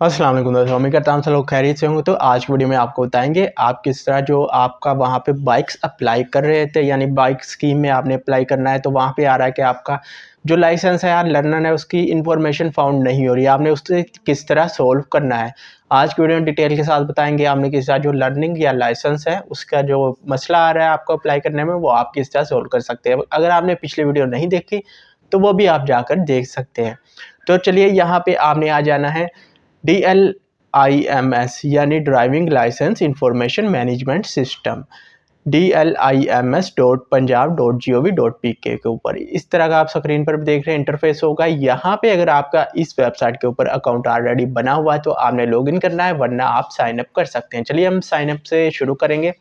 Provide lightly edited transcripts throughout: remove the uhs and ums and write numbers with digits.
अस्सलाम वालेकुम दोस्तों, उम्मीद करता हूँ सब लोग खैरियत से होंगे। तो आज की वीडियो में आपको बताएंगे आप किस तरह जो आपका वहाँ पे बाइक्स अप्लाई कर रहे थे, यानी बाइक स्कीम में आपने अप्लाई करना है तो वहाँ पे आ रहा है कि आपका जो लाइसेंस है या लर्नर है उसकी इन्फॉर्मेशन फाउंड नहीं हो रही है, आपने उससे किस तरह सोल्व करना है। आज की वीडियो में डिटेल के साथ बताएंगे आपने किस तरह जो लर्निंग या लाइसेंस है उसका जो मसला आ रहा है आपको अप्लाई करने में, वो आप किस तरह सोल्व कर सकते हैं। अगर आपने पिछली वीडियो नहीं देखी तो वो भी आप जाकर देख सकते हैं। तो चलिए, यहाँ पे आपने आ जाना है DLIMS यानी driving licence information management system, DLIMS.punjab.gov.pk के ऊपर इस तरह का आप स्क्रीन पर देख रहे हैं इंटरफेस होगा। यहाँ पे अगर आपका इस वेबसाइट के ऊपर अकाउंट ऑलरेडी बना हुआ है तो आपने लॉगिन करना है, वरना आप साइन अप कर सकते हैं। चलिए हम साइन अप से शुरू करेंगे।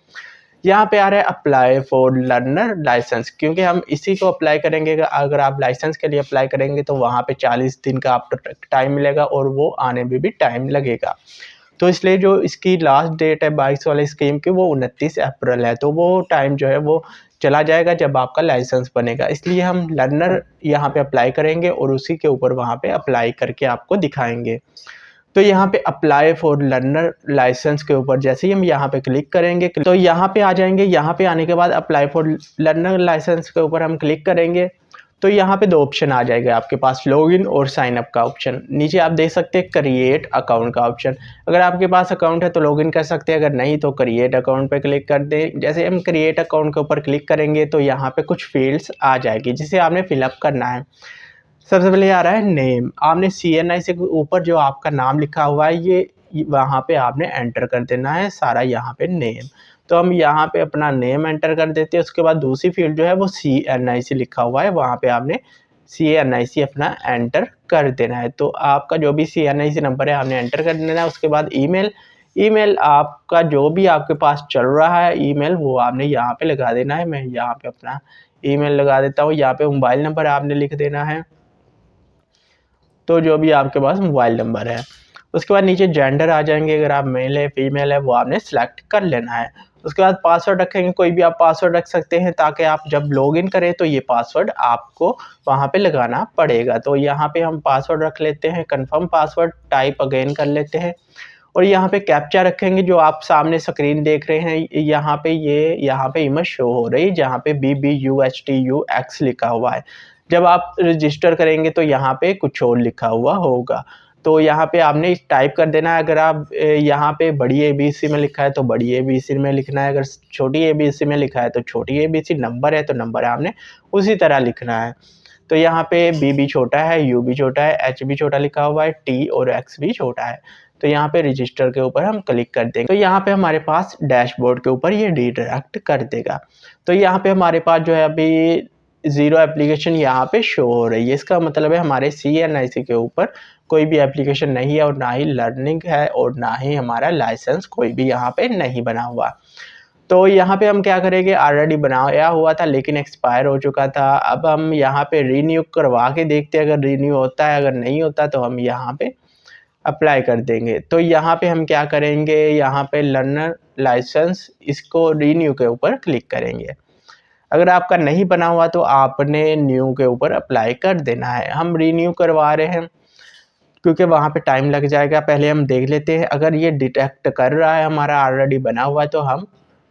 यहाँ पे आ रहा है अप्लाई फॉर लर्नर लाइसेंस, क्योंकि हम इसी को अप्लाई करेंगे। अगर आप लाइसेंस के लिए अप्लाई करेंगे तो वहाँ पे 40 दिन का आपको टाइम मिलेगा और वो आने में भी टाइम लगेगा। तो इसलिए जो इसकी लास्ट डेट है बाइक्स वाले स्कीम की, वो 29 अप्रैल है। तो वो टाइम जो है वो चला जाएगा जब आपका लाइसेंस बनेगा। इसलिए हम लर्नर यहाँ पे अप्लाई करेंगे और उसी के ऊपर वहाँ पे अप्लाई करके आपको दिखाएंगे। तो यहाँ पे अप्लाई फॉर लर्नर लाइसेंस के ऊपर जैसे ही हम यहाँ पे क्लिक करेंगे तो यहाँ पे आ जाएंगे। यहाँ पे आने के बाद अप्लाई फॉर लर्नर लाइसेंस के ऊपर हम क्लिक करेंगे तो यहाँ पे दो ऑप्शन आ जाएगा आपके पास, लॉगिन और साइन अप का ऑप्शन। नीचे आप देख सकते हैं क्रिएट अकाउंट का ऑप्शन। अगर आपके पास अकाउंट है तो लॉगिन कर सकते हैं, अगर नहीं तो क्रिएट अकाउंट पे क्लिक कर दें। जैसे हम क्रिएट अकाउंट के ऊपर क्लिक करेंगे तो यहाँ पे कुछ फील्ड्स आ जाएगी जिसे आपने फिलअप करना है। सबसे पहले आ रहा है नेम। आपने CNI से ऊपर जो आपका नाम लिखा हुआ है ये वहाँ पे आपने एंटर कर देना है सारा, यहाँ पे नेम। तो हम यहाँ पे अपना नेम एंटर कर देते हैं। उसके बाद दूसरी फील्ड जो है वो CNIC लिखा हुआ है, वहाँ पे आपने CNIC अपना एंटर कर देना है। तो आपका जो भी CNIC नंबर है आपने एंटर कर देना है। उसके बाद ईमेल आपका जो भी आपके पास चल रहा है ईमेल, वो आपने यहाँ पे लगा देना है। मैं यहाँ पे अपना ईमेल लगा देता हूँ। यहाँ पे मोबाइल नंबर आपने लिख देना है, तो जो भी आपके पास मोबाइल नंबर है। उसके बाद नीचे जेंडर आ जाएंगे, अगर आप मेल है फीमेल है वो आपने सेलेक्ट कर लेना है। उसके बाद पासवर्ड रखेंगे, कोई भी आप पासवर्ड रख सकते हैं ताकि आप जब लॉगिन करें तो ये पासवर्ड आपको वहाँ पे लगाना पड़ेगा। तो यहाँ पे हम पासवर्ड रख लेते हैं, कंफर्म पासवर्ड टाइप अगेन कर लेते हैं। और यहाँ पे कैप्चा रखेंगे, जो आप सामने स्क्रीन देख रहे हैं यहाँ पे यहाँ पे इमेज शो हो रही है जहाँ पे BBUSTUX लिखा हुआ है। जब आप रजिस्टर करेंगे तो यहाँ पे कुछ और लिखा हुआ होगा, तो यहाँ पे आपने टाइप कर देना है। अगर आप यहाँ पे बड़ी ABC में लिखा है तो बड़ी ABC में लिखना है, अगर छोटी ABC में लिखा है तो छोटी ABC, नंबर है तो नंबर आपने उसी तरह लिखना है। तो यहाँ पे B भी छोटा है, U भी छोटा है, H भी छोटा लिखा हुआ है, T और X भी छोटा है। तो यहाँ पे रजिस्टर के ऊपर हम क्लिक कर देंगे तो यहाँ पे हमारे पास डैशबोर्ड के ऊपर ये रिडायरेक्ट कर देगा। तो यहाँ पे हमारे पास जो है अभी 0 एप्लीकेशन यहाँ पे शो हो रही है। इसका मतलब है हमारे CNIC के ऊपर कोई भी एप्लीकेशन नहीं है और ना ही लर्निंग है और ना ही हमारा लाइसेंस कोई भी यहाँ पे नहीं बना हुआ। तो यहाँ पे हम क्या करेंगे, ऑलरेडी बनाया हुआ था लेकिन एक्सपायर हो चुका था। अब हम यहाँ पे रीन्यू करवा के देखते हैं, अगर रीन्यू होता है, अगर नहीं होता तो हम यहाँ पे अप्लाई कर देंगे। तो यहाँ पे हम क्या करेंगे, यहाँ पे लर्नर लाइसेंस इसको रीन्यू के ऊपर क्लिक करेंगे। अगर आपका नहीं बना हुआ तो आपने न्यू के ऊपर अप्लाई कर देना है। हम रीन्यू करवा रहे हैं क्योंकि वहाँ पे टाइम लग जाएगा। पहले हम देख लेते हैं, अगर ये डिटेक्ट कर रहा है हमारा ऑलरेडी बना हुआ है तो हम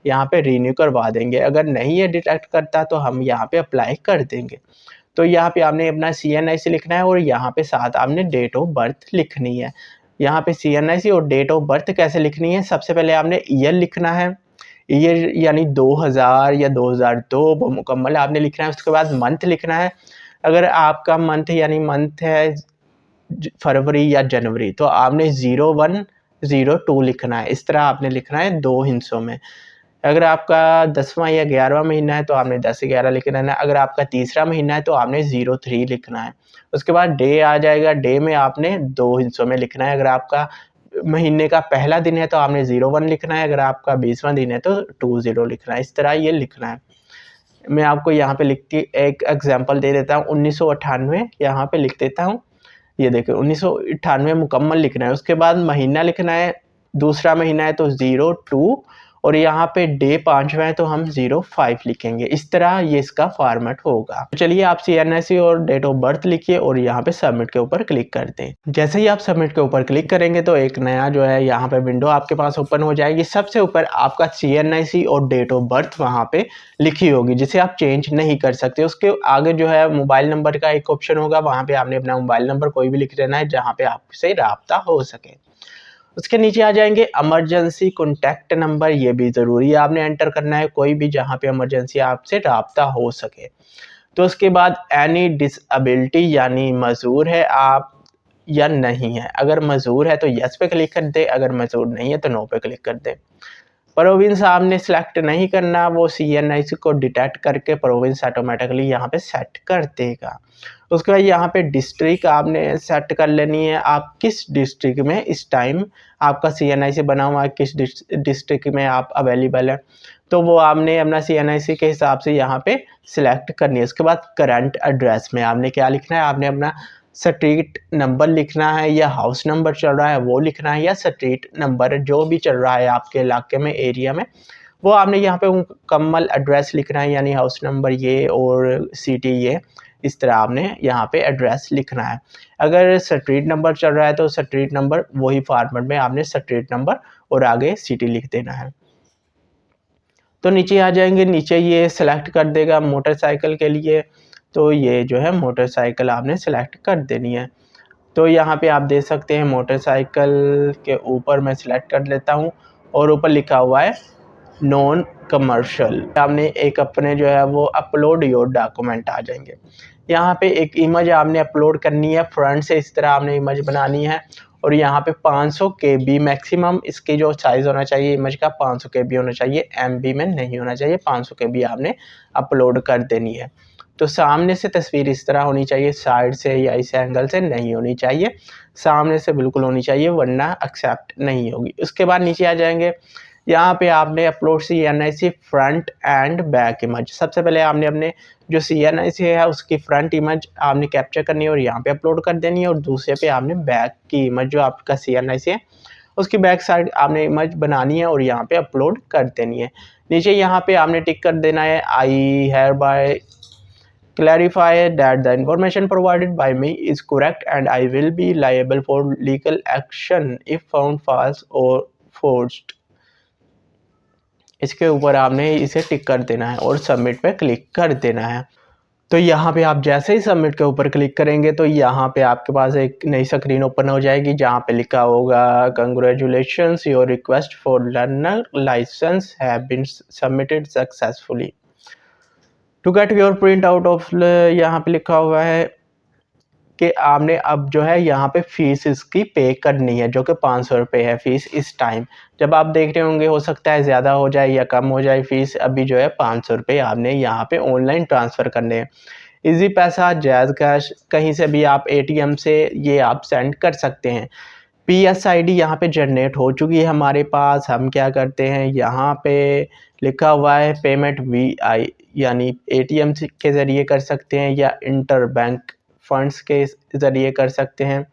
यहाँ पे रीन्यू करवा देंगे। अगर नहीं ये डिटेक्ट करता तो हम यहाँ पे अप्लाई कर देंगे। तो यहाँ पे आपने अपना CNIC लिखना है और यहाँ पे साथ आपने डेट ऑफ बर्थ लिखनी है। यहाँ पे CNIC और डेट ऑफ बर्थ कैसे लिखनी है, सबसे पहले आपने ईयर लिखना है। ईयर यानी 2000 या 2002 वो मुकम्मल आपने लिखना है। उसके बाद मंथ लिखना है। अगर आपका मंथ यानी मंथ है फरवरी या जनवरी तो आपने 0102 लिखना है। इस तरह आपने लिखना है 2 हिस्सों में। अगर आपका 10वां या 11वां महीना है तो आपने 10-11 लिखना है। अगर आपका तीसरा महीना है तो आपने 03 लिखना है। उसके बाद डे आ जाएगा, डे में आपने 2 हिस्सों में लिखना है। अगर आपका महीने का पहला दिन है तो आपने 01 लिखना है, अगर आपका 20वां दिन है तो 20 लिखना है। इस तरह ये लिखना है। मैं आपको यहाँ पे लिख के एक एग्जांपल दे देता हूँ, 1998 यहाँ पे लिख देता हूँ। ये देखिए 1998 मुकम्मल लिखना है। उसके बाद महीना लिखना है, दूसरा महीना है तो 02 और यहाँ पे डे 5वां है तो हम 05 लिखेंगे। इस तरह ये इसका फॉर्मेट होगा। तो चलिए आप CNIC और डेट ऑफ बर्थ लिखिए और यहाँ पे सबमिट के ऊपर क्लिक कर दें। जैसे ही आप सबमिट के ऊपर क्लिक करेंगे तो एक नया जो है यहाँ पे विंडो आपके पास ओपन हो जाएगी। सबसे ऊपर आपका CNIC और डेट ऑफ बर्थ वहाँ पे लिखी होगी, जिसे आप चेंज नहीं कर सकते। उसके आगे जो है मोबाइल नंबर का एक ऑप्शन होगा, वहाँ पे आपने अपना मोबाइल नंबर कोई भी लिख देना है जहाँ पे आपसे राब्ता हो सके। उसके नीचे आ जाएंगे इमरजेंसी कॉन्टैक्ट नंबर, ये भी ज़रूरी है आपने एंटर करना है, कोई भी जहाँ पे इमरजेंसी आपसे राब्ता हो सके। तो उसके बाद एनी डिसेबिलिटी यानी मजबूर है आप या नहीं है। अगर मजबूर है तो यस पे क्लिक कर दे, अगर मजबूर नहीं है तो नो पे क्लिक कर दे। प्रोविंस आपने सेलेक्ट नहीं करना, वो CNIC को डिटेक्ट करके प्रोविंस ऑटोमेटिकली यहाँ पे सेट कर देगा। उसके बाद यहाँ पे डिस्ट्रिक्ट आपने सेट कर लेनी है, आप किस डिस्ट्रिक्ट में इस टाइम आपका CNIC बना हुआ है, किस डिस्ट्रिक्ट में आप अवेलेबल है, तो वो आपने अपना CNIC के हिसाब से यहाँ पे सिलेक्ट करनी है। उसके बाद करंट एड्रेस में आपने क्या लिखना है, आपने अपना स्ट्रीट नंबर लिखना है या हाउस नंबर चल रहा है वो लिखना है, या स्ट्रीट नंबर जो भी चल रहा है आपके इलाके में, एरिया में, वो आपने यहाँ पे मुकम्मल एड्रेस लिखना है, यानी हाउस नंबर ये और सिटी ये, इस तरह आपने यहाँ पे एड्रेस लिखना है। अगर स्ट्रीट नंबर चल रहा है तो स्ट्रीट नंबर वही फॉर्मेट में आपने स्ट्रीट नंबर और आगे सिटी लिख देना है। तो नीचे आ जाएंगे, नीचे ये सिलेक्ट कर देगा मोटरसाइकिल के लिए, तो ये जो है मोटरसाइकिल आपने सेलेक्ट कर देनी है। तो यहाँ पे आप देख सकते हैं मोटरसाइकिल के ऊपर मैं सिलेक्ट कर लेता हूँ और ऊपर लिखा हुआ है नॉन कमर्शियल। आपने एक अपने जो है वो अपलोड योर डॉक्यूमेंट आ जाएंगे। यहाँ पे एक इमेज आपने अपलोड करनी है, फ्रंट से इस तरह आपने इमेज बनानी है और यहाँ पे 500 KB मैक्सिमम इसकी जो साइज़ होना चाहिए इमेज का 500 KB होना चाहिए, MB में नहीं होना चाहिए। 500 KB आपने अपलोड कर देनी है। तो सामने से तस्वीर इस तरह होनी चाहिए, साइड से या इस एंगल से नहीं होनी चाहिए, सामने से बिल्कुल होनी चाहिए वरना एक्सेप्ट नहीं होगी। उसके बाद नीचे आ जाएंगे, यहाँ पे आपने upload CNIC front end back image. सबसे पहले आपने अपने जो CNIC है उसकी फ्रंट इमेज आपने कैप्चर करनी है और यहाँ पे अपलोड कर देनी है, और दूसरे पे आपने बैक की इमेज जो आपका CNIC है उसकी बैक साइड आपने इमेज बनानी है और यहाँ पे अपलोड कर देनी है। नीचे यहाँ पे आपने टिक कर देना है I hereby clarify that the information provided by me is correct and I will be liable for legal action if found false or forged। इसके ऊपर आपने इसे टिक कर देना है और सबमिट पे क्लिक कर देना है। तो यहाँ पे आप जैसे ही सबमिट के ऊपर क्लिक करेंगे तो यहाँ पे आपके पास एक नई स्क्रीन ओपन हो जाएगी जहाँ पे लिखा होगा congratulations your request for learner licence have been submitted successfully to get your print out of. यहाँ पे लिखा हुआ है कि आपने अब जो है यहाँ पे फीस इसकी पे करनी है, जो कि 500 रुपये है फीस इस टाइम। जब आप देख रहे होंगे हो सकता है ज़्यादा हो जाए या कम हो जाए फीस, अभी जो है 500 रुपये आपने यहाँ पे ऑनलाइन ट्रांसफ़र करने हैं। इजी पैसा, जैज़ कैश, कहीं से भी आप ATM से ये आप सेंड कर सकते हैं। PSID यहाँ पे जनरेट हो चुकी है हमारे पास। हम क्या करते हैं, यहाँ पे लिखा हुआ है पेमेंट VI, यानी ATM के ज़रिए कर सकते हैं या इंटर बैंक फंड्स के ज़रिए कर सकते हैं।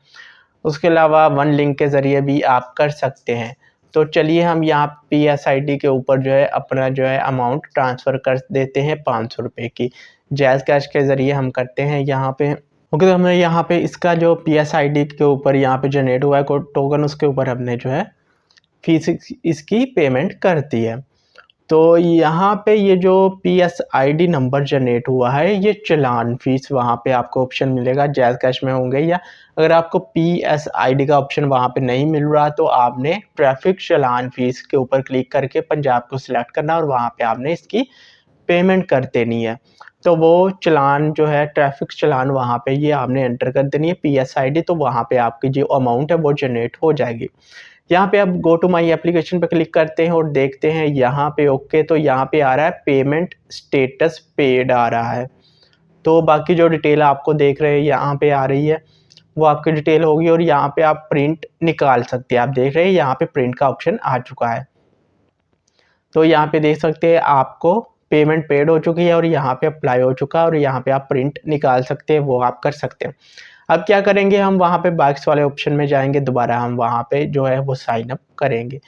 उसके अलावा वन लिंक के ज़रिए भी आप कर सकते हैं। तो चलिए हम यहाँ PSID के ऊपर जो है अपना जो है अमाउंट ट्रांसफ़र कर देते हैं 500 रुपये की। जैज़ कैश के ज़रिए हम करते हैं यहाँ पे। ओके, तो हमने यहाँ पे इसका जो PSID के ऊपर यहाँ पे जनरेट हुआ है टोकन, उसके ऊपर हमने जो है फीस इसकी पेमेंट कर दी है। तो यहाँ पे ये जो PSID नंबर जनरेट हुआ है ये चालान फीस वहाँ पे आपको ऑप्शन मिलेगा, जैज़ कैश में होंगे, या अगर आपको PSID का ऑप्शन वहाँ पे नहीं मिल रहा तो आपने ट्रैफिक चालान फीस के ऊपर क्लिक करके पंजाब को सिलेक्ट करना और वहाँ पे आपने इसकी पेमेंट कर देनी है। तो वो चालान जो है ट्रैफिक चालान वहाँ पे ये आपने एंटर कर देनी है PSID, तो वहाँ पे आपकी जो अमाउंट है वो जनरेट हो जाएगी। यहाँ पे आप गो टू माई एप्लीकेशन पे क्लिक करते हैं और देखते हैं यहाँ पे ओके, तो यहाँ पे आ रहा है पेमेंट स्टेटस पेड आ रहा है। तो बाकी जो डिटेल आपको देख रहे हैं यहाँ पे आ रही है वो आपकी डिटेल होगी और यहाँ पे आप प्रिंट निकाल सकते हैं। आप देख रहे हैं यहाँ पे प्रिंट का ऑप्शन आ चुका है। तो यहाँ पे देख सकते हैं आपको पेमेंट पेड हो चुकी है और यहाँ पे अप्लाई हो चुका है और यहाँ पे आप प्रिंट निकाल सकते हैं, वो आप कर सकते हैं। अब क्या करेंगे, हम वहाँ पे बाक्स वाले ऑप्शन में जाएंगे, दोबारा हम वहाँ पे जो है वो साइन अप करेंगे।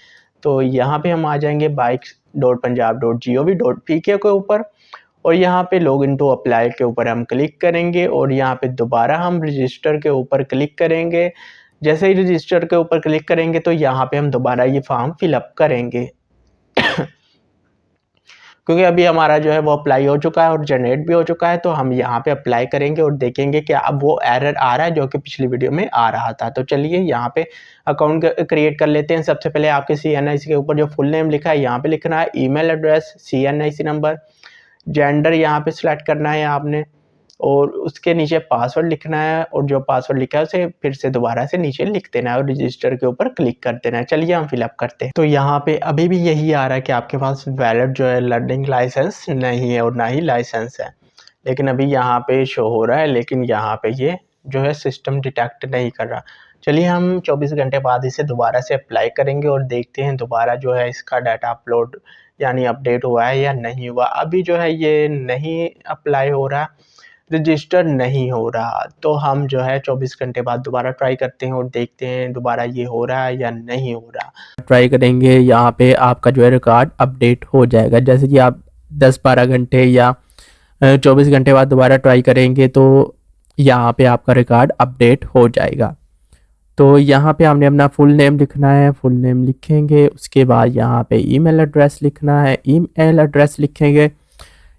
तो यहाँ पे हम आ जाएंगे bikes.punjab.gov.pk के ऊपर और यहाँ पे लॉगिन टू अप्लाई के ऊपर हम क्लिक करेंगे और यहाँ पे दोबारा हम रजिस्टर के ऊपर क्लिक करेंगे। जैसे ही रजिस्टर के ऊपर क्लिक करेंगे तो यहाँ पे हम दोबारा ये फॉर्म फिलअप करेंगे क्योंकि अभी हमारा जो है वो अप्लाई हो चुका है और जनरेट भी हो चुका है। तो हम यहाँ पे अप्लाई करेंगे और देखेंगे कि अब वो एरर आ रहा है जो कि पिछली वीडियो में आ रहा था। तो चलिए यहाँ पे अकाउंट क्रिएट कर लेते हैं। सबसे पहले आपके CNIC के ऊपर जो फुल नेम लिखा है यहाँ पे लिखना है, email address, CNIC number, gender यहाँ पे सिलेक्ट करना है आपने और उसके नीचे पासवर्ड लिखना है और जो पासवर्ड लिखा है उसे फिर से दोबारा से नीचे लिख देना है और रजिस्टर के ऊपर क्लिक कर देना है। चलिए हम फिलअप करते हैं। तो यहाँ पे अभी भी यही आ रहा है कि आपके पास वैलिड जो है लर्निंग लाइसेंस नहीं है और ना ही लाइसेंस है, लेकिन अभी यहाँ पे शो हो रहा है, लेकिन यहाँ पे ये जो है सिस्टम डिटेक्ट नहीं कर रहा। चलिए हम 24 घंटे बाद इसे दोबारा से अप्लाई करेंगे और देखते हैं दोबारा जो है इसका डाटा अपलोड यानी अपडेट हुआ है या नहीं हुआ। अभी जो है ये नहीं अप्लाई हो रहा, रजिस्टर नहीं हो रहा। तो हम जो है 24 घंटे बाद दोबारा ट्राई करते हैं और देखते हैं दोबारा ये हो रहा है या नहीं हो रहा। ट्राई करेंगे, यहाँ पे आपका जो है रिकॉर्ड अपडेट हो जाएगा। जैसे कि आप 10-12 घंटे या 24 घंटे बाद दोबारा ट्राई करेंगे तो यहाँ पे आपका रिकॉर्ड अपडेट हो जाएगा। तो यहाँ पे हमने अपना फुल नेम लिखना है, फुल नेम लिखेंगे, उसके बाद यहाँ पे ईमेल एड्रेस लिखना है, ईमेल एड्रेस लिखेंगे,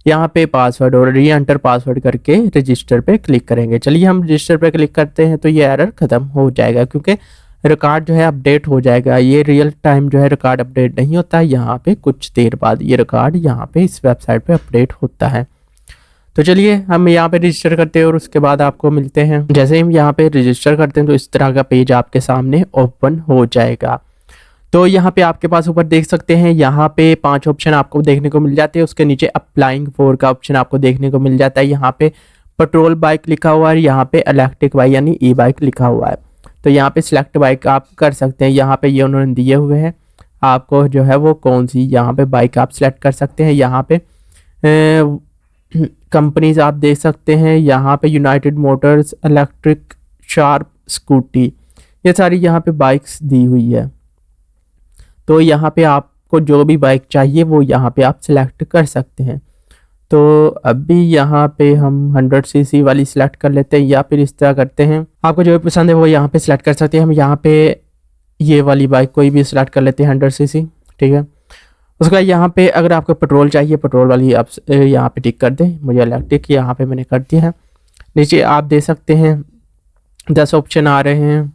यहाँ पे पासवर्ड और री एंटर पासवर्ड करके रजिस्टर पे क्लिक करेंगे। चलिए हम रजिस्टर पे क्लिक करते हैं तो ये एरर ख़त्म हो जाएगा क्योंकि रिकॉर्ड जो है अपडेट हो जाएगा। ये रियल टाइम जो है रिकॉर्ड अपडेट नहीं होता है, यहाँ पे कुछ देर बाद ये रिकॉर्ड यहाँ पे इस वेबसाइट पे अपडेट होता है। तो चलिए हम यहाँ पे रजिस्टर करते हैं और उसके बाद आपको मिलते हैं। जैसे हम यहाँ पे रजिस्टर करते हैं तो इस तरह का पेज आपके सामने ओपन हो जाएगा। तो यहाँ पे आपके पास ऊपर देख सकते हैं, यहाँ पे 5 ऑप्शन आपको देखने को मिल जाते हैं। उसके नीचे अप्लाइंग फॉर का ऑप्शन आपको देखने को मिल जाता है। यहाँ पे पेट्रोल बाइक लिखा हुआ है, यहाँ पे इलेक्ट्रिक बाइक यानी ई बाइक लिखा हुआ है। तो यहाँ पे सिलेक्ट बाइक आप कर सकते हैं। यहाँ पे ये उन्होंने दिए हुए हैं आपको जो है वो कौन सी यहाँ पे बाइक आप सिलेक्ट कर सकते हैं। यहाँ पे कंपनीज आप देख सकते हैं, यहाँ पे United Motors, electric, sharp, scooty, ये सारी यहाँ पे बाइक्स दी हुई है। तो यहाँ पे आपको जो भी बाइक चाहिए वो यहाँ पे आप सिलेक्ट कर सकते हैं। तो अभी यहाँ पे हम 100 cc वाली सिलेक्ट कर लेते हैं या फिर इस तरह करते हैं, आपको जो भी पसंद है वो यहाँ पे सिलेक्ट कर सकते हैं। हम यहाँ पे ये वाली बाइक कोई भी सिलेक्ट कर लेते हैं 100 cc, ठीक है। उसके बाद यहाँ पे अगर आपको पेट्रोल चाहिए, पेट्रोल वाली आप यहाँ पे टिक कर दें। मुझे इलेक्ट्रिक यहाँ पे मैंने कर दिया है। नीचे आप देख सकते हैं 10 ऑप्शन आ रहे हैं,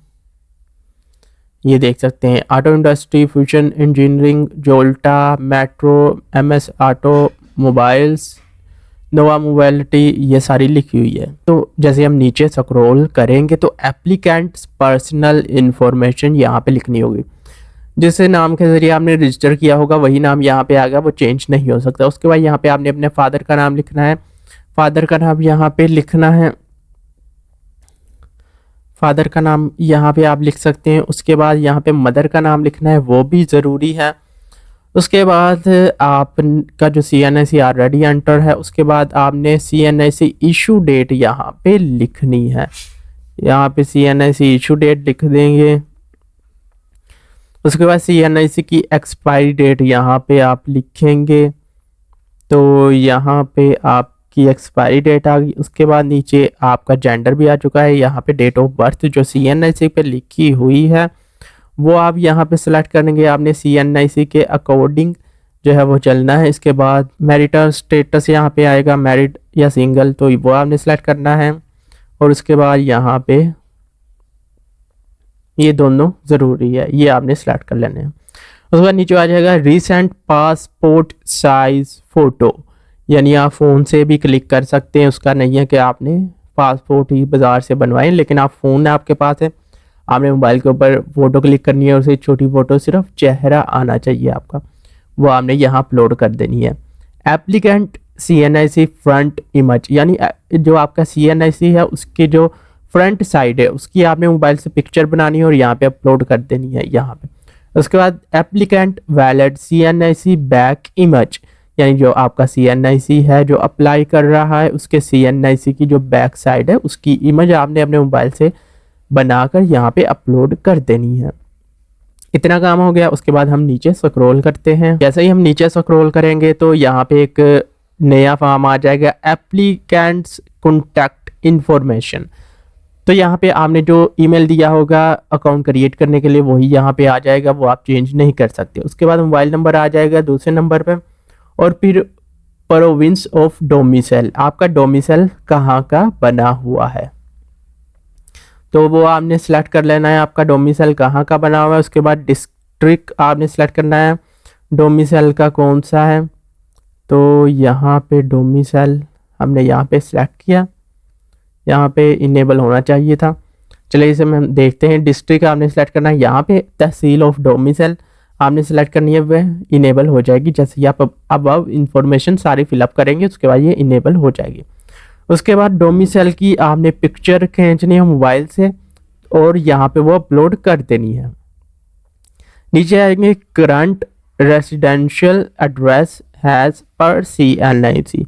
ये देख सकते हैं। ऑटो इंडस्ट्री, फ्यूजन इंजीनियरिंग, जोल्टा, metro, MS auto mobiles, Nova mobility, ये सारी लिखी हुई है। तो जैसे हम नीचे स्क्रॉल करेंगे तो एप्लीकेंट्स पर्सनल इंफॉर्मेशन यहाँ पे लिखनी होगी। जिस नाम के ज़रिए आपने रजिस्टर किया होगा वही नाम यहाँ पे आ गया, वो चेंज नहीं हो सकता। उसके बाद यहाँ पे आपने अपने फादर का नाम लिखना है, फादर का नाम यहाँ पे लिखना है, फादर का नाम यहाँ पे आप लिख सकते हैं। उसके बाद यहाँ पे मदर का नाम लिखना है, वो भी ज़रूरी है। उसके बाद आपका जो CNIC ऑलरेडी एंटर है, उसके बाद आपने CNIC इशू डेट यहाँ पे लिखनी है। यहाँ पे CNIC इशू डेट लिख देंगे। उसके बाद CNIC की एक्सपायरी डेट यहाँ पे आप लिखेंगे। तो यहाँ पे आपकी एक्सपायरी डेट आ गई। उसके बाद नीचे आपका जेंडर भी आ चुका है। यहाँ पे डेट ऑफ बर्थ जो CNIC पे लिखी हुई है वो आप यहाँ पे सिलेक्ट करेंगे। आपने CNIC के अकॉर्डिंग जो है वो चलना है। इसके बाद मैरिटल स्टेटस यहाँ पे आएगा, मैरिड या सिंगल, तो वो आपने सेलेक्ट करना है। और उसके बाद यहाँ पे ये दोनों ज़रूरी है, ये आपने सेलेक्ट कर लेने हैं। उसके बाद नीचे आ जाएगा रिसेंट पासपोर्ट साइज फ़ोटो, यानी आप फ़ोन से भी क्लिक कर सकते हैं। उसका नहीं है कि आपने पासपोर्ट ही बाज़ार से बनवाएं, लेकिन आप फ़ोन आपके पास है, आपने मोबाइल के ऊपर फ़ोटो क्लिक करनी है और उसे छोटी फ़ोटो, सिर्फ चेहरा आना चाहिए आपका, वो आपने यहाँ अपलोड कर देनी है। एप्लीकेंट CNIC फ्रंट इमेज, यानी जो आपका CNIC है उसकी जो फ्रंट साइड है उसकी आपने मोबाइल से पिक्चर बनानी है और यहाँ पे अपलोड कर देनी है यहाँ पे। उसके बाद applicant valid CNIC back image, यानी जो आपका CNIC है जो अप्लाई कर रहा है उसके CNIC की जो बैक साइड है उसकी इमेज आपने अपने मोबाइल से बनाकर यहाँ पे अपलोड कर देनी है। इतना काम हो गया। उसके बाद हम नीचे स्क्रॉल करते हैं। जैसे ही हम नीचे स्क्रॉल करेंगे तो यहाँ पे एक नया फॉर्म आ जाएगा, एप्लीकेंट्स कॉन्टैक्ट इन्फॉर्मेशन। तो यहाँ पे आपने जो ईमेल दिया होगा अकाउंट क्रिएट करने के लिए वही यहाँ पे आ जाएगा, वो आप चेंज नहीं कर सकते। उसके बाद मोबाइल नंबर आ जाएगा दूसरे नंबर पे, और फिर प्रोविंस ऑफ डोमिसाइल, आपका डोमिसाइल कहाँ का बना हुआ है तो वो आपने सेलेक्ट कर लेना है, आपका डोमिसाइल कहाँ का बना हुआ है। उसके बाद डिस्ट्रिक्ट आपने सेलेक्ट करना है, डोमिसाइल का कौन सा है। तो यहाँ पे डोमिसाइल हमने यहाँ पे सेलेक्ट किया, यहाँ पे इनेबल होना चाहिए था। चलिए इसे हम देखते हैं। डिस्ट्रिक्ट आपने सेलेक्ट करना है, यहाँ पे तहसील ऑफ डोमिसाइल आपने सेलेक्ट करनी है, वह इनेबल हो जाएगी। जैसे ही आप अब इंफॉर्मेशन सारी फिलअप करेंगे उसके बाद ये इनेबल हो जाएगी। उसके बाद डोमिसाइल की आपने पिक्चर खींचनी है मोबाइल से और यहाँ पे वो अपलोड कर देनी है। नीचे आएंगे करंट रेसिडेंशियल एड्रेस हैज पर CNIC,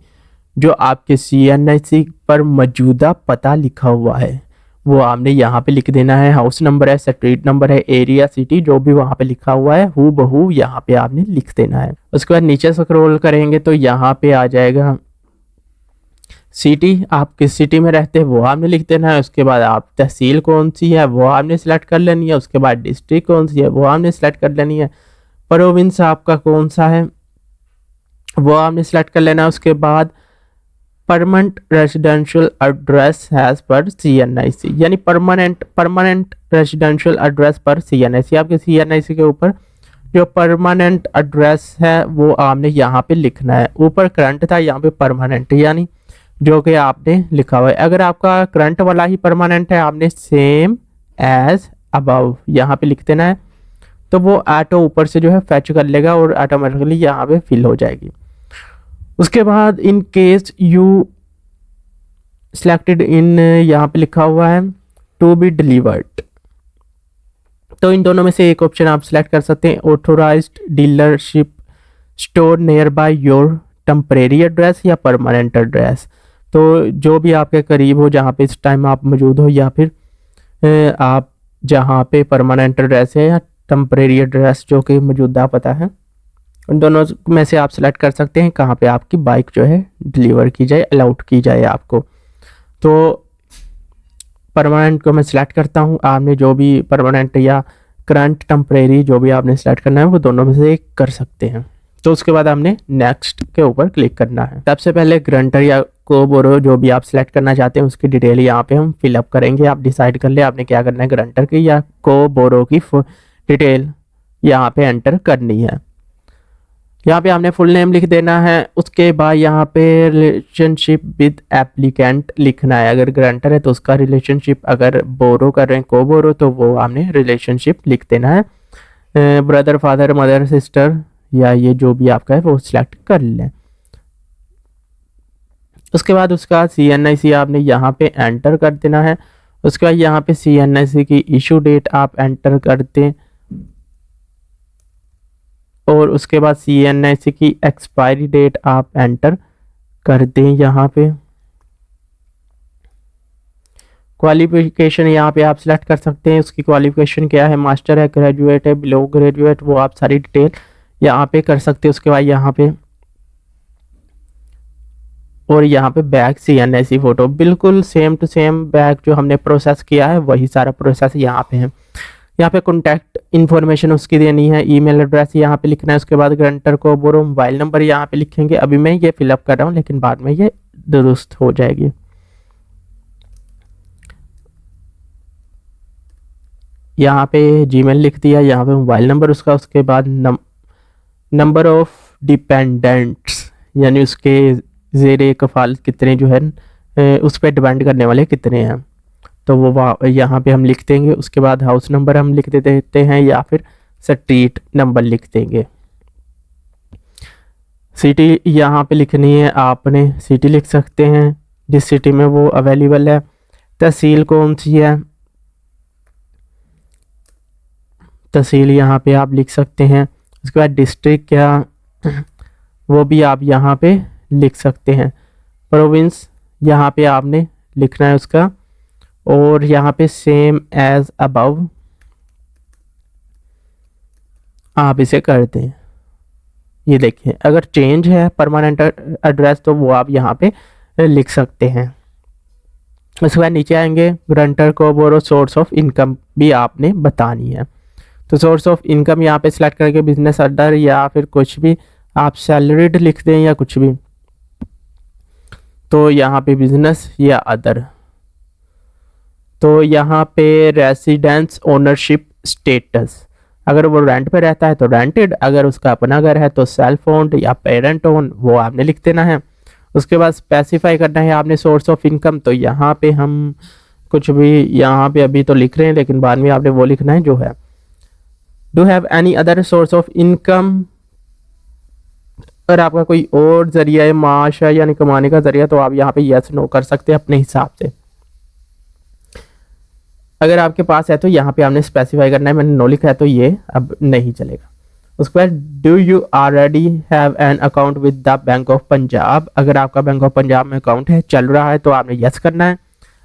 जो आपके CNIC पर मौजूदा पता लिखा हुआ है वो आपने यहाँ पे लिख देना है। हाउस नंबर है, स्ट्रीट नंबर है, एरिया, सिटी, जो भी वहाँ पे लिखा हुआ है हू बहू यहाँ पे आपने लिख देना है। उसके बाद नीचे स्क्रॉल करेंगे तो यहाँ पे आ जाएगा सिटी, आप किस सिटी में रहते हैं वो आपने लिख देना है। उसके बाद आप तहसील कौन सी है वो आपने सेलेक्ट कर लेनी है। उसके बाद डिस्ट्रिक्ट कौन सी है वो आपने सेलेक्ट कर लेनी है। प्रोविंस आपका कौन सा है वो आपने सेलेक्ट कर लेना है। उसके बाद परमानेंट रेजिडेंशियल एड्रेस हैज पर CNIC, यानी परमानेंट रेजिडेंशियल एड्रेस पर CNIC, आपके CNIC के ऊपर जो परमानेंट एड्रेस है वो आपने यहाँ पे लिखना है। ऊपर करंट था, यहाँ पे परमानेंट, यानी जो कि आपने लिखा हुआ है। अगर आपका करंट वाला ही परमानेंट है आपने सेम एज अबव यहाँ पे लिख देना है, तो वो ऑटो ऊपर से जो है फैच कर लेगा और ऑटोमेटिकली यहाँ पे फिल हो जाएगी। उसके बाद in case you selected in, यहाँ पे लिखा हुआ है टू बी डिलीवर्ड, तो इन दोनों में से एक ऑप्शन आप सिलेक्ट कर सकते हैं। Authorised dealership store near by your temporary address या परमानेंट एड्रेस, तो जो भी आपके करीब हो जहाँ पे इस टाइम आप मौजूद हो, या फिर आप जहाँ पे परमानेंट एड्रेस है या टेम्परेरी एड्रेस जो कि मौजूदा पता है, उन दोनों में से आप सेलेक्ट कर सकते हैं कहाँ पे आपकी बाइक जो है डिलीवर की जाए, अलाउड की जाए आपको। तो परमानेंट को मैं सिलेक्ट करता हूँ, आपने जो भी परमानेंट या करंट टेम्परेरी जो भी आपने सेलेक्ट करना है वो दोनों में से एक कर सकते हैं। तो उसके बाद आपने नेक्स्ट के ऊपर क्लिक करना है। सबसे पहले ग्रंटर या कोबोरो जो भी आप सिलेक्ट करना चाहते हैं उसकी डिटेल यहाँ पे हम फिलअप करेंगे। आप डिसाइड कर ले आपने क्या करना है, ग्रंटर की या कोबोरो की डिटेल यहाँ पे एंटर करनी है। यहाँ पे आपने फुल नेम लिख देना है। उसके बाद यहाँ पे रिलेशनशिप विद एप्लीकेंट लिखना है, अगर ग्रांटर है तो उसका रिलेशनशिप, अगर बोरो कर रहे हैं को बोरो तो वो आपने रिलेशनशिप लिख देना है। ब्रदर, फादर, मदर, सिस्टर या ये जो भी आपका है वो सिलेक्ट कर लें। उसके बाद उसका CNIC आपने यहाँ पे एंटर कर देना है। उसके बाद यहाँ पे CNIC की इशू डेट आप एंटर कर दें और उसके बाद CNIC की एक्सपायरी डेट आप एंटर कर दें। यहाँ पे क्वालिफिकेशन यहाँ पे आप सिलेक्ट कर सकते हैं, उसकी क्वालिफिकेशन क्या है, मास्टर है, ग्रेजुएट है, बिलो ग्रेजुएट, वो आप सारी डिटेल यहाँ पे कर सकते हैं। उसके बाद यहाँ पे और यहाँ पे बैक CNIC फोटो, बिल्कुल सेम टू सेम बैक जो हमने प्रोसेस किया है वही सारा प्रोसेस यहाँ पे है। यहाँ पे कॉन्टैक्ट इन्फॉर्मेशन उसकी देनी है, ईमेल एड्रेस यहाँ पे लिखना है। उसके बाद ग्रांटर को बोरो मोबाइल नंबर यहाँ पे लिखेंगे। अभी मैं ये फिलअप कर रहा हूँ लेकिन बाद में ये दुरुस्त हो जाएगी। यहाँ पे जीमेल लिख दिया, यहाँ पे मोबाइल नंबर उसका। उसके बाद नंबर ऑफ डिपेंडेंट्स, यानी उसके ज़ेरे कफालत कितने जो है उस पर डिपेंड करने वाले कितने हैं, तो वो यहाँ पे हम लिख देंगे। उसके बाद हाउस नंबर हम लिख देते हैं या फिर स्ट्रीट नंबर लिख देंगे। सिटी यहाँ पे लिखनी है, आपने सिटी लिख सकते हैं जिस सिटी में वो अवेलेबल है। तहसील कौन सी है, तहसील यहाँ पे आप लिख सकते हैं। उसके बाद डिस्ट्रिक्ट क्या वो भी आप यहाँ पे लिख सकते हैं। प्रोविंस यहाँ पे आपने लिखना है उसका, और यहाँ पे सेम एज अबव आप इसे कर दें। ये देखिए, अगर चेंज है परमानेंट एड्रेस तो वो आप यहाँ पे लिख सकते हैं। उसके बाद नीचे आएंगे, ग्रंटर को बोरो सोर्स ऑफ इनकम भी आपने बतानी है। तो सोर्स ऑफ इनकम यहाँ पे सिलेक्ट करके बिजनेस अदर या फिर कुछ भी आप सैलरीड लिख दें या कुछ भी। तो यहाँ पे बिजनेस या अदर। तो यहाँ पे रेसिडेंस ओनरशिप स्टेटस, अगर वो रेंट पे रहता है तो रेंटेड, अगर उसका अपना घर है तो सेल्फ ओन्ड या पेरेंट ओन, वो आपने लिख देना है। उसके बाद स्पेसिफाई करना है आपने सोर्स ऑफ इनकम। तो यहाँ पे हम कुछ भी यहाँ पे अभी तो लिख रहे हैं, लेकिन बाद में आपने वो लिखना है जो है। Do have any other source of income, अगर आपका कोई और जरिया है माश है यानी कमाने का जरिया, तो आप यहाँ पे यस नो कर सकते हैं अपने हिसाब से। अगर आपके पास है तो यहाँ पे आपने स्पेसिफाई करना है, मैंने नो लिखा है तो ये अब नहीं चलेगा। उसके बाद do you already have an account with the bank of Punjab, अगर आपका बैंक ऑफ पंजाब में अकाउंट है, चल रहा है, तो आपने यस करना है।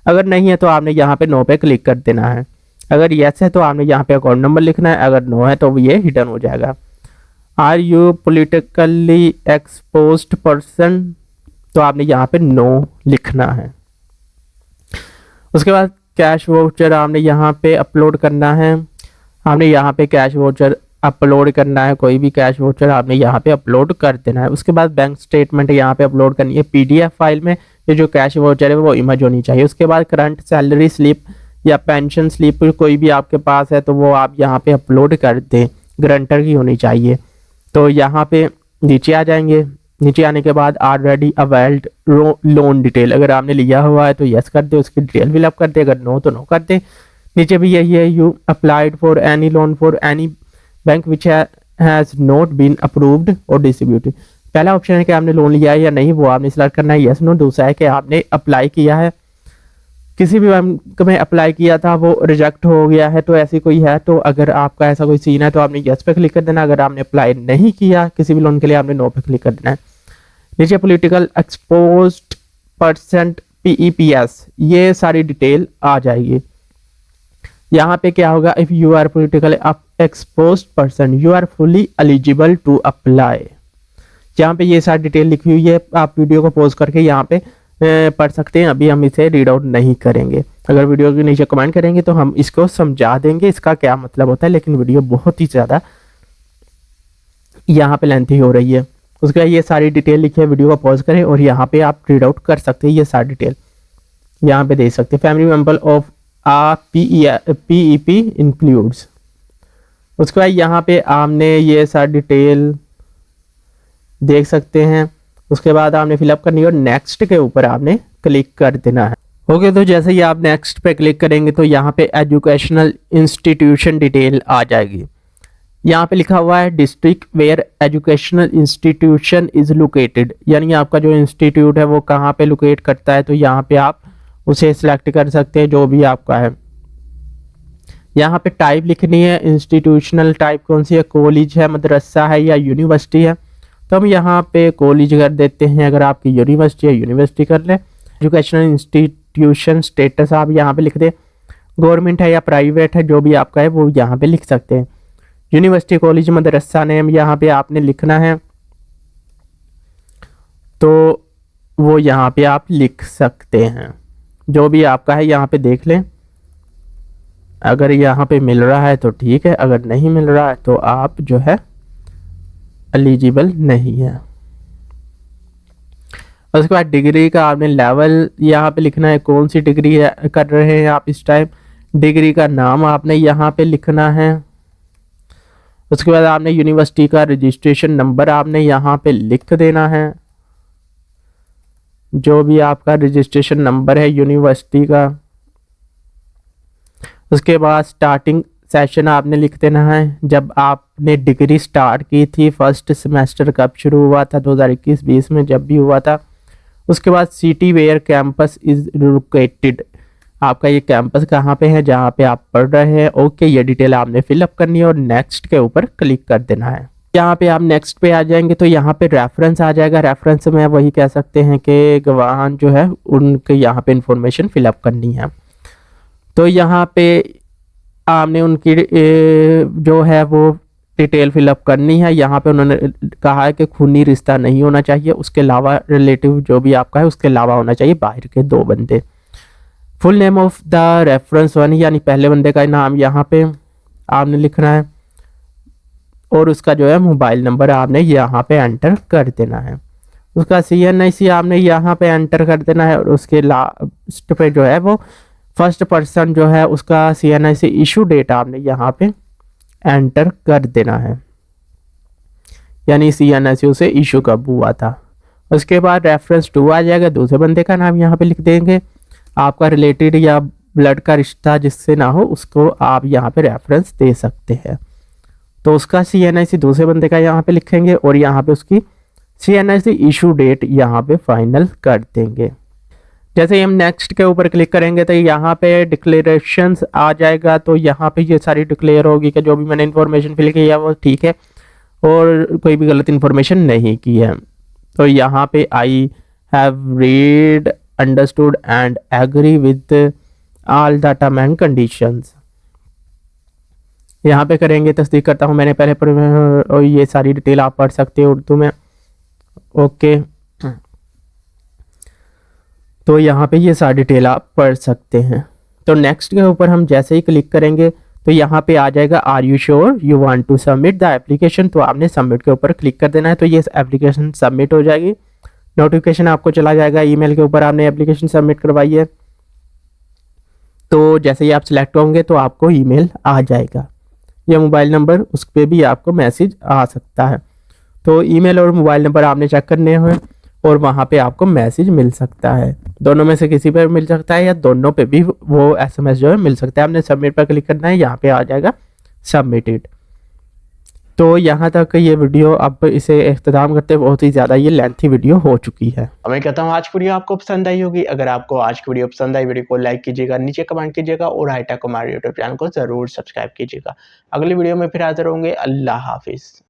अगर नहीं है तो आपने यहाँ पे नो पे क्लिक कर देना है। अगर यस है तो आपने यहाँ पे अकाउंट नंबर लिखना है, अगर नो है तो ये हिडन हो जाएगा। Are you politically exposed person, तो आपने यहाँ पे नो लिखना है। उसके बाद कैश वाउचर आपने यहाँ पे अपलोड करना है। आपने यहाँ पे कैश वाउचर अपलोड करना है, कोई भी कैश वाउचर आपने यहाँ पे अपलोड कर देना है। उसके बाद बैंक स्टेटमेंट यहाँ पे अपलोड करनी है पीडीएफ फाइल में, ये जो कैश वाउचर है वो इमेज होनी चाहिए। उसके बाद करंट सैलरी स्लिप या पेंशन स्लिप कोई भी आपके पास है तो वो आप यहाँ पे अपलोड कर दें, गारंटर की होनी चाहिए। तो यहाँ पे नीचे आ जाएंगे, नीचे आने के बाद ऑलरेडी अवेल्ड लोन डिटेल, अगर आपने लिया हुआ है तो यस कर दे, उसकी डिटेल फिलअप कर दे, अगर नो तो नो कर दे। नीचे भी यही है, you applied for any loan for any bank which has not been approved और डिस्ट्रीब्यूटेड। पहला ऑप्शन है कि आपने लोन लिया है या नहीं, वो आपने सिलेक्ट करना है, यस नो। दूसरा है कि आपने अप्लाई किया है, किसी भी बैंक में अप्लाई किया था वो रिजेक्ट हो गया है, तो ऐसी कोई है तो अगर आपका ऐसा कोई सीन है तो आपने यस पे क्लिक कर देना। अगर आपने अप्लाई नहीं किया किसी भी लोन के लिए, आपने नो पे क्लिक कर देना है। नीचे पॉलिटिकल एक्सपोज्ड परसेंट पीईपीएस, ये सारी डिटेल आ जाएगी। यहाँ पे क्या होगा, if you are political exposed person you are fully eligible to apply. यहाँ पे ये सारी डिटेल लिखी हुई है, आप वीडियो को पॉज करके यहाँ पे पढ़ सकते हैं। अभी हम इसे रीड आउट नहीं करेंगे, अगर वीडियो के नीचे कमेंट करेंगे तो हम इसको समझा देंगे इसका क्या मतलब होता है, लेकिन वीडियो बहुत ही ज़्यादा यहाँ पे लेंथी हो रही है। उसके बाद ये सारी डिटेल लिखी है, वीडियो को पॉज करें और यहाँ पे आप रीड आउट कर सकते हैं, ये सारी डिटेल यहाँ पे दे सकते हैं। Family member of a PEP includes. उसके बाद यहाँ पे आपने ये सारी डिटेल देख सकते हैं। उसके बाद आपने फिलअप करनी है और नेक्स्ट के ऊपर आपने क्लिक कर देना है। ओके, तो जैसे ही आप नेक्स्ट पे क्लिक करेंगे तो यहाँ पे एजुकेशनल इंस्टीट्यूशन डिटेल आ जाएगी। यहाँ पे लिखा हुआ है district where educational institution is located, यानी आपका जो इंस्टीट्यूट है वो कहाँ पे लोकेट करता है, तो यहाँ पे आप उसे सिलेक्ट कर सकते हैं जो भी आपका है। यहाँ पे टाइप लिखनी है, इंस्टीट्यूशनल टाइप कौन सी है, कॉलेज है, मदरसा है या यूनिवर्सिटी है, तो हम यहाँ पे कॉलेज कर देते हैं। अगर आपकी यूनिवर्सिटी है यूनिवर्सिटी कर लें। एजुकेशनल इंस्टीट्यूशन स्टेटस आप यहाँ पे लिख दें, गवर्नमेंट है या प्राइवेट है, जो भी आपका है वो यहाँ पे लिख सकते हैं। यूनिवर्सिटी, कॉलेज, मदरसा नेम यहाँ पे आपने लिखना है, तो वो यहाँ पे आप लिख सकते हैं, जो भी आपका है यहाँ पे देख लें। अगर यहाँ पे मिल रहा है तो ठीक है, अगर नहीं मिल रहा है तो आप जो है एलिजिबल नहीं है। उसके बाद डिग्री का आपने लेवल यहाँ पे लिखना है, कौन सी डिग्री है कर रहे हैं आप इस टाइम, डिग्री का नाम आपने यहाँ पे लिखना है। उसके बाद आपने यूनिवर्सिटी का रजिस्ट्रेशन नंबर आपने यहाँ पे लिख देना है, जो भी आपका रजिस्ट्रेशन नंबर है यूनिवर्सिटी का। उसके बाद स्टार्टिंग सेशन आपने लिख देना है, जब आपने डिग्री स्टार्ट की थी, फर्स्ट सेमेस्टर कब शुरू हुआ था, 2021-20 में जब भी हुआ था। उसके बाद city where campus is located, आपका ये कैंपस कहाँ पे है जहाँ पे आप पढ़ रहे हैं। ओके, ये डिटेल आपने फिलअप करनी है और नेक्स्ट के ऊपर क्लिक कर देना है। यहाँ पे आप नेक्स्ट पे आ जाएंगे तो यहाँ पे रेफरेंस आ जाएगा। रेफरेंस में वही कह सकते हैं कि गवाह जो है उनके यहाँ पे इंफॉर्मेशन फिलअप करनी है। तो यहाँ पे आपने उनकी जो है वो डिटेल फिलअप करनी है। यहाँ पे उन्होंने कहा है कि खूनी रिश्ता नहीं होना चाहिए, उसके अलावा रिलेटिव जो भी आपका है उसके अलावा होना चाहिए बाहर के 2 बंदे। Full name of the reference one, यानी पहले बंदे का नाम यहाँ पे आपने लिखना है और उसका जो है मोबाइल नंबर आपने यहाँ पे एंटर कर देना है। उसका CNIC आपने यहाँ पे एंटर कर देना है और उसके लास्ट पे जो है वो फर्स्ट पर्सन जो है उसका CNIC इशू डेट आपने यहाँ पे एंटर कर देना है, यानी CNIC उसे इशू कब हुआ था। उसके बाद रेफरेंस 2 आ जाएगा, दूसरे बंदे का नाम यहाँ पे लिख देंगे। आपका रिलेटेड या ब्लड का रिश्ता जिससे ना हो उसको आप यहाँ पे रेफरेंस दे सकते हैं। तो उसका CNIC दूसरे बंदे का यहाँ पे लिखेंगे और यहाँ पे उसकी CNIC इशू डेट यहाँ पे फाइनल कर देंगे। जैसे ही हम नेक्स्ट के ऊपर क्लिक करेंगे तो यहाँ पे डिक्लेरेशंस आ जाएगा। तो यहाँ पे ये सारी डिक्लेयर होगी कि जो भी मैंने इन्फॉर्मेशन फिल की है वो ठीक है और कोई भी गलत इन्फॉर्मेशन नहीं की है। तो यहाँ पे I have read understood and agree with all the term and conditions, यहाँ पे करेंगे। तस्दीक करता हूँ मैंने पहले और ये सारी डिटेल आप पढ़ सकते हो उर्दू में। ओके, तो यहाँ पे ये सारी डिटेल आप पढ़ सकते हैं। तो नेक्स्ट के ऊपर हम जैसे ही क्लिक करेंगे तो यहाँ पे आ जाएगा are you sure you want to submit the application. तो आपने सबमिट के ऊपर क्लिक कर देना है। तो ये एप्लीकेशन सबमिट हो जाएगी, नोटिफिकेशन आपको चला जाएगा ईमेल के ऊपर आपने एप्लीकेशन सबमिट करवाई है। तो जैसे ही आप सिलेक्ट होंगे तो आपको ईमेल आ जाएगा या मोबाइल नंबर, उस पर भी आपको मैसेज आ सकता है। तो ईमेल और मोबाइल नंबर आपने चेक करने हुए और वहाँ पे आपको मैसेज मिल सकता है, दोनों में से किसी पर मिल सकता है या दोनों पे भी वो SMS जो है मिल सकता है। आपने सबमिट पर क्लिक करना है, यहाँ पे आ जाएगा सबमिटेड। तो यहाँ तक ये वीडियो अब इसे इख्तिताम करते बहुत ही ज़्यादा ये लेंथी वीडियो हो चुकी है। मैं कहता हूँ आज की वीडियो आपको पसंद आई होगी। अगर आपको आज की वीडियो पसंद आई, वीडियो को लाइक कीजिएगा, नीचे कमेंट कीजिएगा और हाईटेक हमारे यूट्यूब चैनल को ज़रूर सब्सक्राइब कीजिएगा। अगली वीडियो में फिर हाजिर होंगे। अल्लाह हाफिज़।